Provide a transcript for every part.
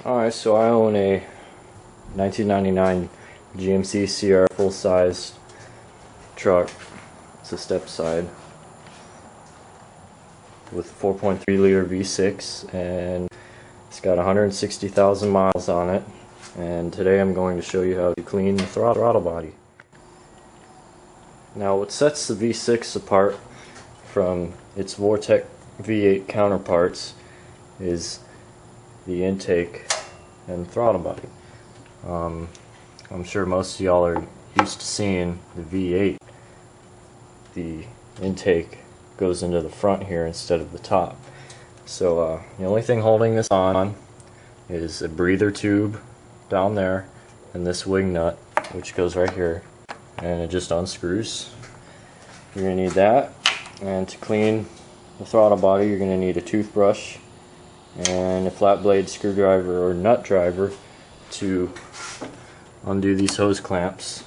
Alright, so I own a 1999 GMC Sierra full-size truck. It's a Stepside with 4.3 liter V6, and it's got 160,000 miles on it. And today I'm going to show you how to clean the throttle body. Now, what sets the V6 apart from its Vortec V8 counterparts is the intake and throttle body. I'm sure most of y'all are used to seeing the V8. The intake goes into the front here instead of the top. So the only thing holding this on is a breather tube down there and this wing nut, which goes right here, and it just unscrews. You're going to need that, and to clean the throttle body you're going to need a toothbrush and a flat blade screwdriver or nut driver to undo these hose clamps.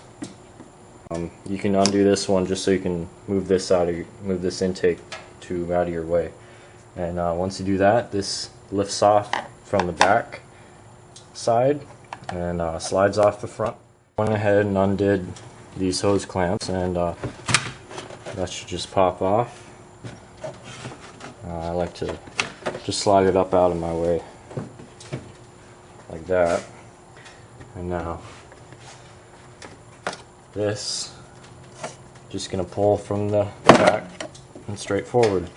You can undo this one just so you can move this intake tube out of your way. And once you do that, this lifts off from the back side and slides off the front. Went ahead and undid these hose clamps, and that should just pop off. I like to just slide it up out of my way like that. And now this, just gonna pull from the back and straight forward.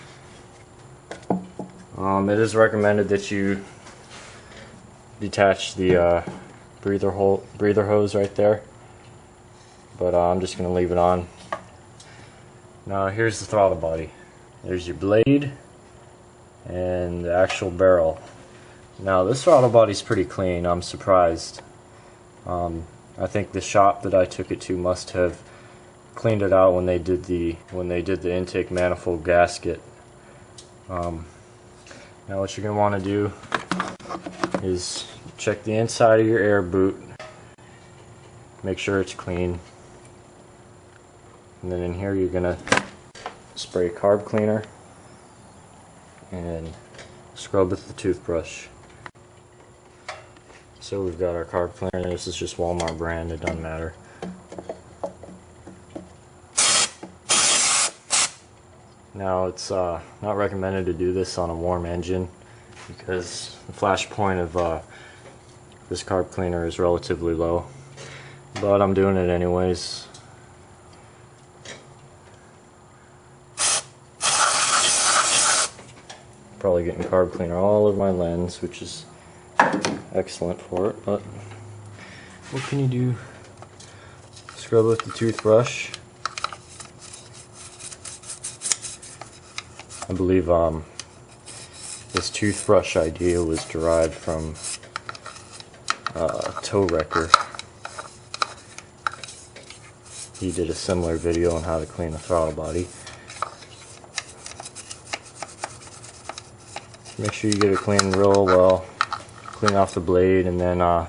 It is recommended that you detach the breather hose right there, but I'm just gonna leave it on. Now here's the throttle body. There's your blade and the actual barrel. Now this throttle body's pretty clean. I'm surprised. I think the shop that I took it to must have cleaned it out when they did the intake manifold gasket. Now what you're gonna want to do is check the inside of your air boot, make sure it's clean, and then in here you're gonna spray Carb Cleaner and scrub with the toothbrush. So we've got our Carb Cleaner. This is just Walmart brand, it doesn't matter. Now it's not recommended to do this on a warm engine because the flash point of this Carb Cleaner is relatively low, but I'm doing it anyways. Probably getting Carb Cleaner all over my lens, which is excellent for it, but what can you do? Scrub with the toothbrush. I believe this toothbrush idea was derived from a tow wrecker. He did a similar video on how to clean the throttle body. Make sure you get it cleaned real well, clean off the blade, and then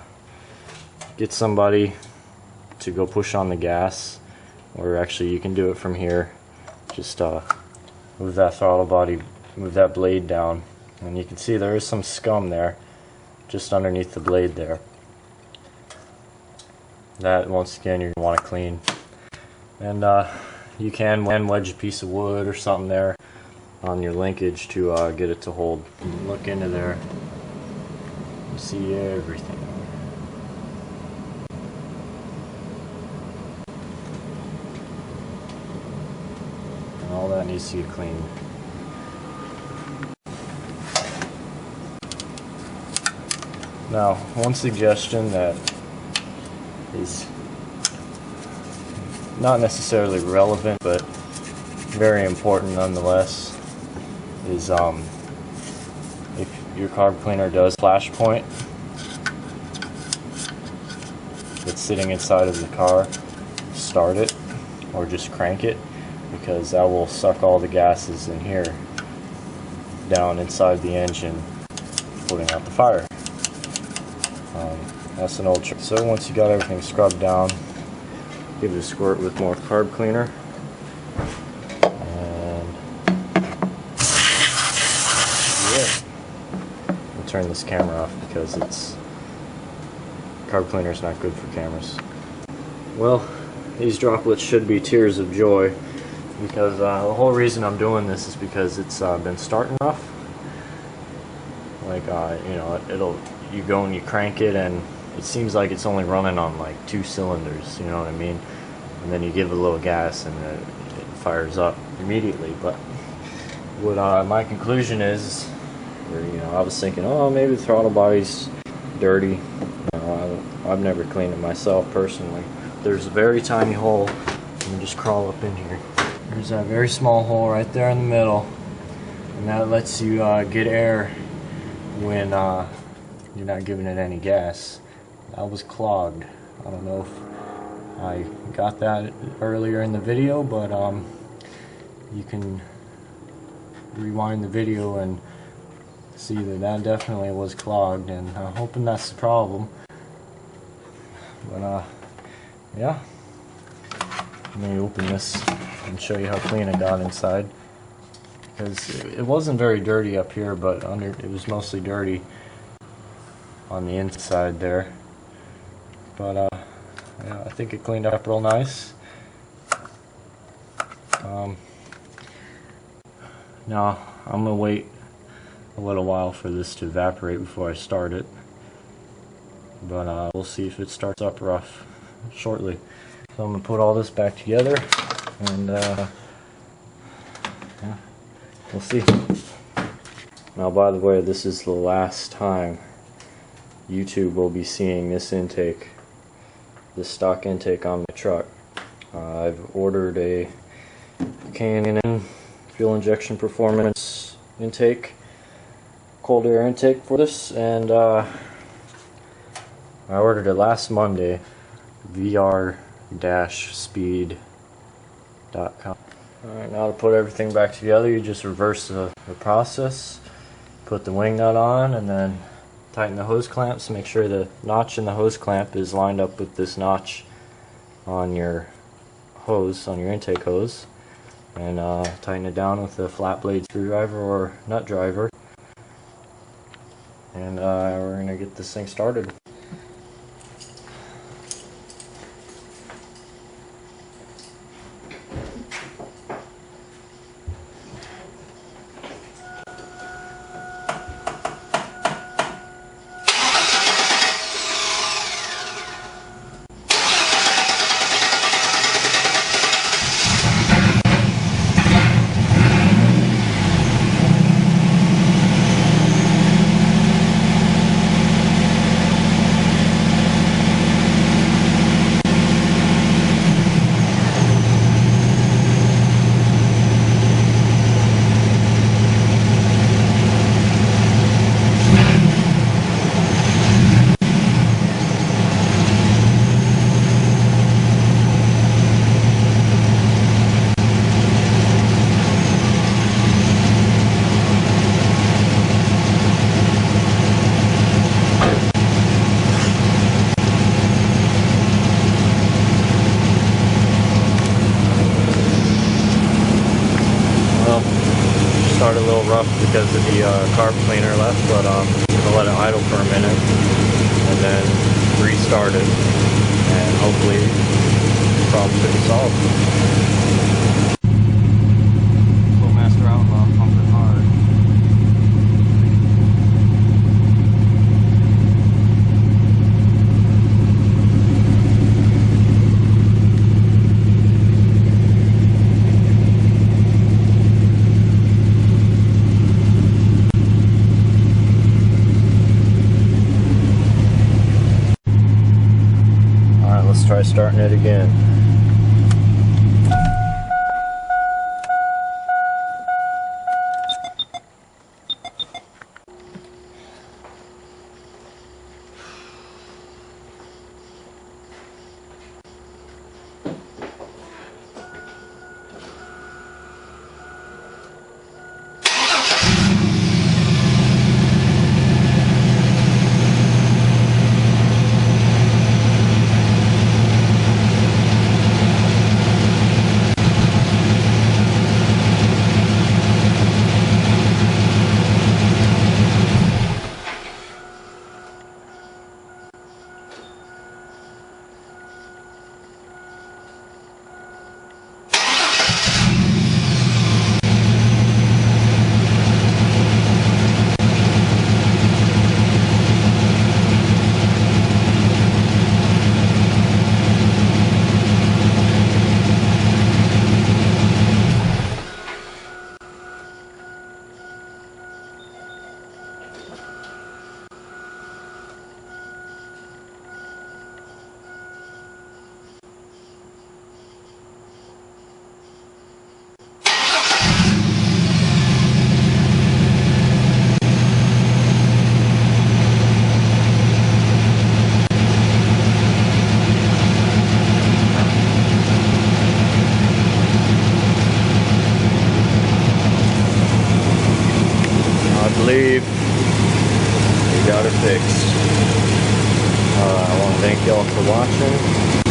get somebody to go push on the gas, or actually you can do it from here. Just move that throttle body, move that blade down, and you can see there is some scum there just underneath the blade there. That, once again, you're going to want to clean. And you can wedge a piece of wood or something there on your linkage to get it to hold. Look into there, you see everything. And all that needs to get cleaned. Now, one suggestion that is not necessarily relevant but very important nonetheless is if your Carb Cleaner does flash point that's sitting inside of the car, start it or just crank it, because that will suck all the gases in here down inside the engine, putting out the fire. That's an old trick. So once you got everything scrubbed down, give it a squirt with more Carb Cleaner. I'll turn this camera off because it's Carb Cleaner is not good for cameras. Well, these droplets should be tears of joy, because the whole reason I'm doing this is because it's been starting rough. Like you know, you go and you crank it and it seems like it's only running on like 2 cylinders, you know what I mean? And then you give it a little gas and it fires up immediately. But what my conclusion is, I was thinking, oh, maybe the throttle body's dirty. I've never cleaned it myself personally. There's a very tiny hole. Let me just crawl up in here. There's that very small hole right there in the middle, and that lets you get air when you're not giving it any gas. That was clogged. I don't know if I got that earlier in the video, but you can rewind the video and see that definitely was clogged, and I'm hoping that's the problem. But yeah, let me open this and show you how clean it got inside, because it wasn't very dirty up here, but it was mostly dirty on the inside there. But yeah, I think it cleaned up real nice. Now I'm gonna wait a little while for this to evaporate before I start it, but we'll see if it starts up rough shortly. So I'm gonna put all this back together, and yeah, we'll see. Now, by the way, this is the last time YouTube will be seeing this intake, this stock intake on my truck. I've ordered a K&N fuel injection performance intake, cold air intake for this, and I ordered it last Monday, vr-speed.com. Alright, now to put everything back together, you just reverse the process, put the wing nut on, and then tighten the hose clamps. Make sure the notch in the hose clamp is lined up with this notch on your hose, on your intake hose, and tighten it down with a flat blade screwdriver or nut driver, and we're going to get this thing started. Started a little rough because of the carb cleaner left, but I'm going to let it idle for a minute and then restart it, and hopefully the problem should be solved. Flowmaster outlaw, pumping hard. Let's try starting it again. I want to thank y'all for watching.